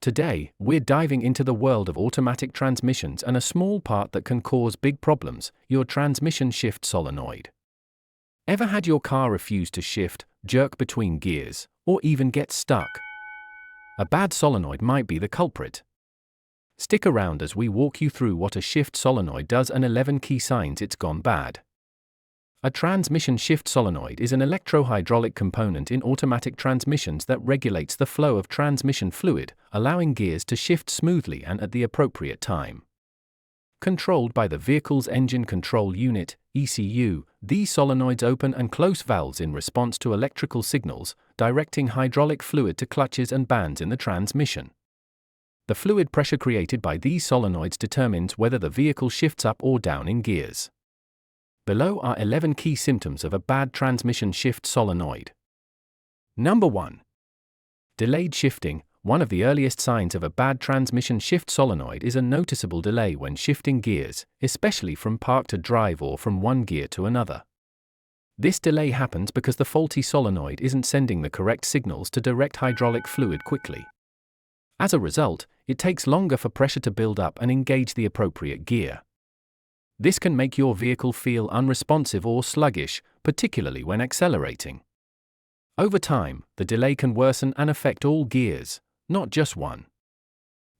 Today, we're diving into the world of automatic transmissions and a small part that can cause big problems: your transmission shift solenoid. Ever had your car refuse to shift, jerk between gears, or even get stuck? A bad solenoid might be the culprit. Stick around as we walk you through what a shift solenoid does and 11 key signs it's gone bad. A transmission shift solenoid is an electrohydraulic component in automatic transmissions that regulates the flow of transmission fluid, allowing gears to shift smoothly and at the appropriate time. Controlled by the vehicle's engine control unit, ECU, these solenoids open and close valves in response to electrical signals, directing hydraulic fluid to clutches and bands in the transmission. The fluid pressure created by these solenoids determines whether the vehicle shifts up or down in gears. Below are 11 key symptoms of a bad transmission shift solenoid. Number 1. Delayed shifting. One of the earliest signs of a bad transmission shift solenoid is a noticeable delay when shifting gears, especially from park to drive or from one gear to another. This delay happens because the faulty solenoid isn't sending the correct signals to direct hydraulic fluid quickly. As a result, it takes longer for pressure to build up and engage the appropriate gear. This can make your vehicle feel unresponsive or sluggish, particularly when accelerating. Over time, the delay can worsen and affect all gears, not just one.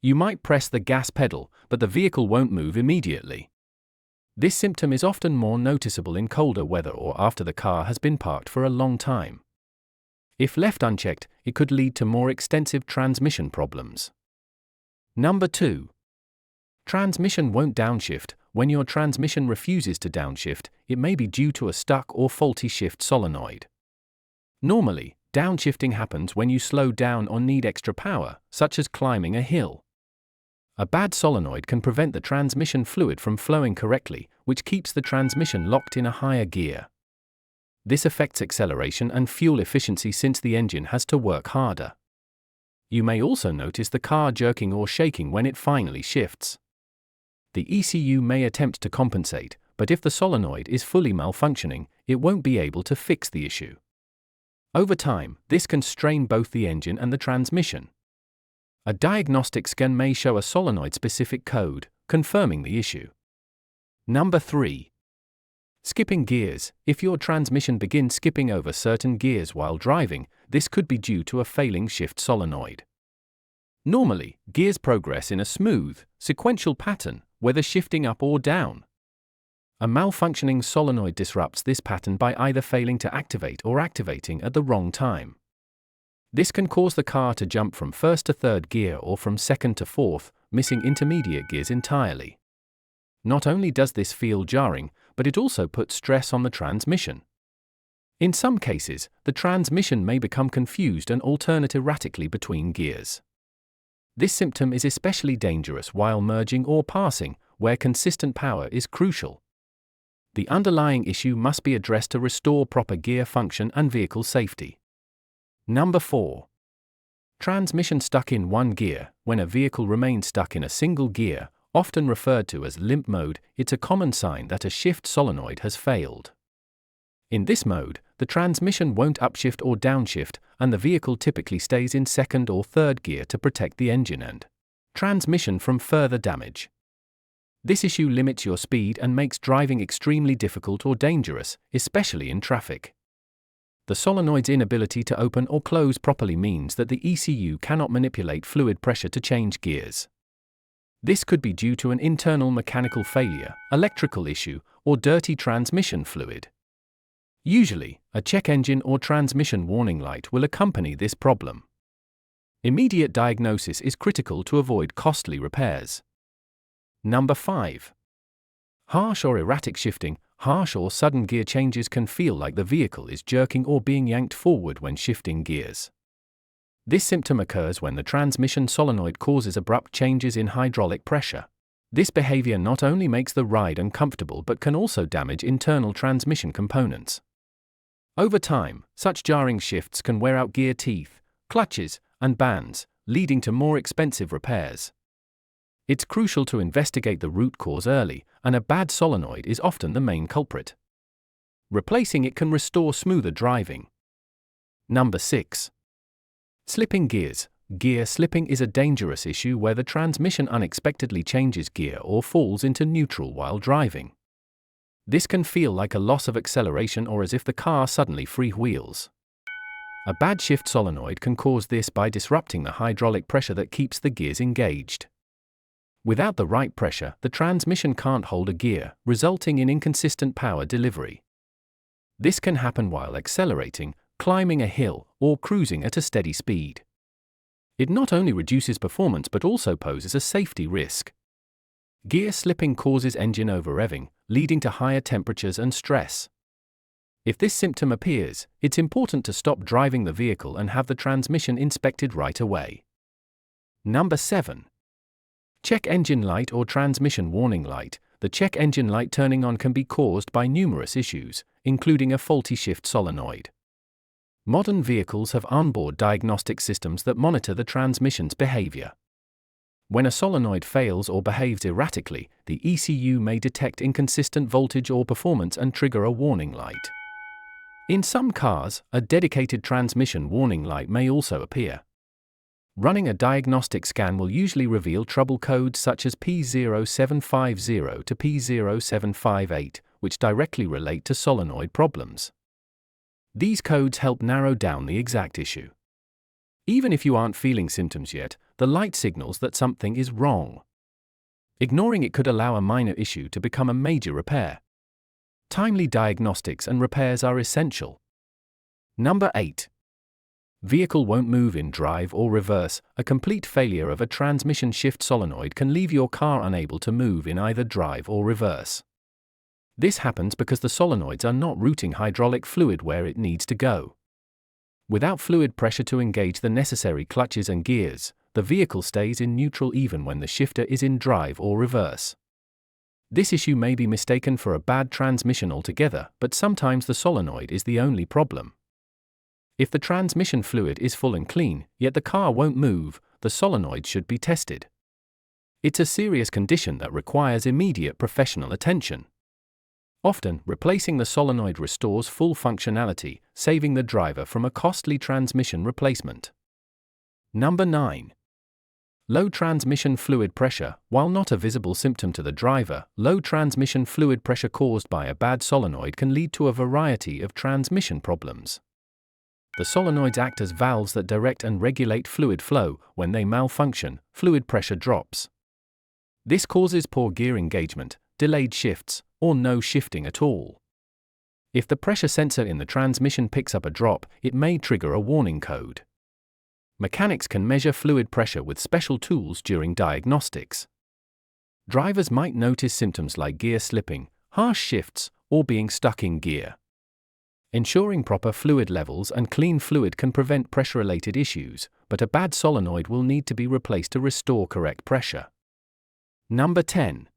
You might press the gas pedal, but the vehicle won't move immediately. This symptom is often more noticeable in colder weather or after the car has been parked for a long time. If left unchecked, it could lead to more extensive transmission problems. Number 2. Transmission won't downshift. When your transmission refuses to downshift, it may be due to a stuck or faulty shift solenoid. Normally, downshifting happens when you slow down or need extra power, such as climbing a hill. A bad solenoid can prevent the transmission fluid from flowing correctly, which keeps the transmission locked in a higher gear. This affects acceleration and fuel efficiency since the engine has to work harder. You may also notice the car jerking or shaking when it finally shifts. The ECU may attempt to compensate, but if the solenoid is fully malfunctioning, it won't be able to fix the issue. Over time, this can strain both the engine and the transmission. A diagnostic scan may show a solenoid-specific code, confirming the issue. Number 3. Skipping gears. If your transmission begins skipping over certain gears while driving, this could be due to a failing shift solenoid. Normally, gears progress in a smooth, sequential pattern, whether shifting up or down. A malfunctioning solenoid disrupts this pattern by either failing to activate or activating at the wrong time. This can cause the car to jump from first to third gear or from second to fourth, missing intermediate gears entirely. Not only does this feel jarring, but it also puts stress on the transmission. In some cases, the transmission may become confused and alternate erratically between gears. This symptom is especially dangerous while merging or passing, where consistent power is crucial. The underlying issue must be addressed to restore proper gear function and vehicle safety. Number 4. Transmission stuck in one gear. When a vehicle remains stuck in a single gear, often referred to as limp mode, it's a common sign that a shift solenoid has failed. In this mode, the transmission won't upshift or downshift, and the vehicle typically stays in second or third gear to protect the engine and transmission from further damage. This issue limits your speed and makes driving extremely difficult or dangerous, especially in traffic. The solenoid's inability to open or close properly means that the ECU cannot manipulate fluid pressure to change gears. This could be due to an internal mechanical failure, electrical issue, or dirty transmission fluid. Usually, a check engine or transmission warning light will accompany this problem. Immediate diagnosis is critical to avoid costly repairs. Number 5. Harsh or erratic shifting. Harsh or sudden gear changes can feel like the vehicle is jerking or being yanked forward when shifting gears. This symptom occurs when the transmission solenoid causes abrupt changes in hydraulic pressure. This behavior not only makes the ride uncomfortable but can also damage internal transmission components. Over time, such jarring shifts can wear out gear teeth, clutches, and bands, leading to more expensive repairs. It's crucial to investigate the root cause early, and a bad solenoid is often the main culprit. Replacing it can restore smoother driving. Number 6. Slipping gears. Gear slipping is a dangerous issue where the transmission unexpectedly changes gear or falls into neutral while driving. This can feel like a loss of acceleration or as if the car suddenly freewheels. A bad shift solenoid can cause this by disrupting the hydraulic pressure that keeps the gears engaged. Without the right pressure, the transmission can't hold a gear, resulting in inconsistent power delivery. This can happen while accelerating, climbing a hill, or cruising at a steady speed. It not only reduces performance but also poses a safety risk. Gear slipping causes engine over-revving, leading to higher temperatures and stress. If this symptom appears, it's important to stop driving the vehicle and have the transmission inspected right away. Number 7. Check engine light or transmission warning light. The check engine light turning on can be caused by numerous issues, including a faulty shift solenoid. Modern vehicles have onboard diagnostic systems that monitor the transmission's behavior. When a solenoid fails or behaves erratically, the ECU may detect inconsistent voltage or performance and trigger a warning light. In some cars, a dedicated transmission warning light may also appear. Running a diagnostic scan will usually reveal trouble codes such as P0750 to P0758, which directly relate to solenoid problems. These codes help narrow down the exact issue. Even if you aren't feeling symptoms yet, the light signals that something is wrong. Ignoring it could allow a minor issue to become a major repair. Timely diagnostics and repairs are essential. Number 8. Vehicle won't move in drive or reverse. A complete failure of a transmission shift solenoid can leave your car unable to move in either drive or reverse. This happens because the solenoids are not routing hydraulic fluid where it needs to go. Without fluid pressure to engage the necessary clutches and gears, the vehicle stays in neutral even when the shifter is in drive or reverse. This issue may be mistaken for a bad transmission altogether, but sometimes the solenoid is the only problem. If the transmission fluid is full and clean, yet the car won't move, the solenoid should be tested. It's a serious condition that requires immediate professional attention. Often, replacing the solenoid restores full functionality, saving the driver from a costly transmission replacement. Number 9. Low transmission fluid pressure. While not a visible symptom to the driver, low transmission fluid pressure caused by a bad solenoid can lead to a variety of transmission problems. The solenoids act as valves that direct and regulate fluid flow. When they malfunction, fluid pressure drops. This causes poor gear engagement, delayed shifts, or no shifting at all. If the pressure sensor in the transmission picks up a drop, it may trigger a warning code. Mechanics can measure fluid pressure with special tools during diagnostics. Drivers might notice symptoms like gear slipping, harsh shifts, or being stuck in gear. Ensuring proper fluid levels and clean fluid can prevent pressure-related issues, but a bad solenoid will need to be replaced to restore correct pressure. Number 10.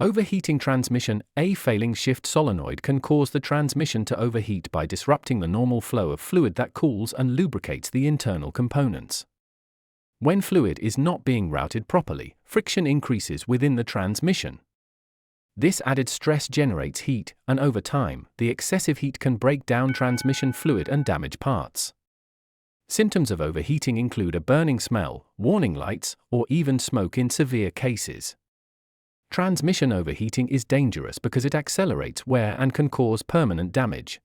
Overheating transmission. A failing shift solenoid can cause the transmission to overheat by disrupting the normal flow of fluid that cools and lubricates the internal components. When fluid is not being routed properly, friction increases within the transmission. This added stress generates heat, and over time, the excessive heat can break down transmission fluid and damage parts. Symptoms of overheating include a burning smell, warning lights, or even smoke in severe cases. Transmission overheating is dangerous because it accelerates wear and can cause permanent damage.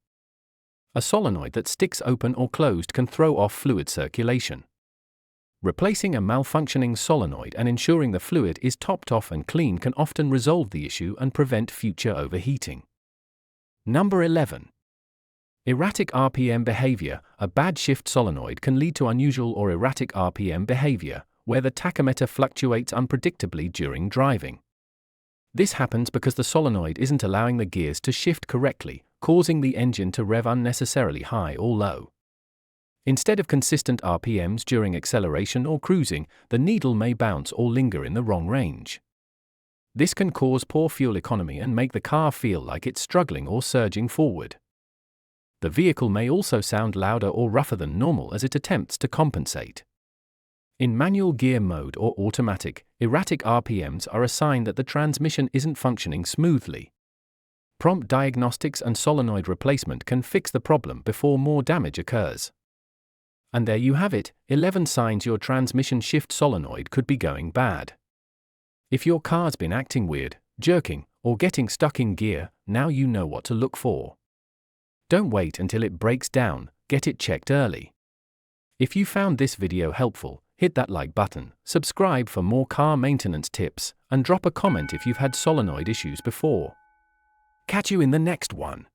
A solenoid that sticks open or closed can throw off fluid circulation. Replacing a malfunctioning solenoid and ensuring the fluid is topped off and clean can often resolve the issue and prevent future overheating. Number 11. Erratic RPM behavior. A bad shift solenoid can lead to unusual or erratic RPM behavior, where the tachometer fluctuates unpredictably during driving. This happens because the solenoid isn't allowing the gears to shift correctly, causing the engine to rev unnecessarily high or low. Instead of consistent RPMs during acceleration or cruising, the needle may bounce or linger in the wrong range. This can cause poor fuel economy and make the car feel like it's struggling or surging forward. The vehicle may also sound louder or rougher than normal as it attempts to compensate. In manual gear mode or automatic, erratic RPMs are a sign that the transmission isn't functioning smoothly. Prompt diagnostics and solenoid replacement can fix the problem before more damage occurs. And there you have it, 11 signs your transmission shift solenoid could be going bad. If your car's been acting weird, jerking, or getting stuck in gear, now you know what to look for. Don't wait until it breaks down, get it checked early. If you found this video helpful, hit that like button, subscribe for more car maintenance tips, and drop a comment if you've had solenoid issues before. Catch you in the next one.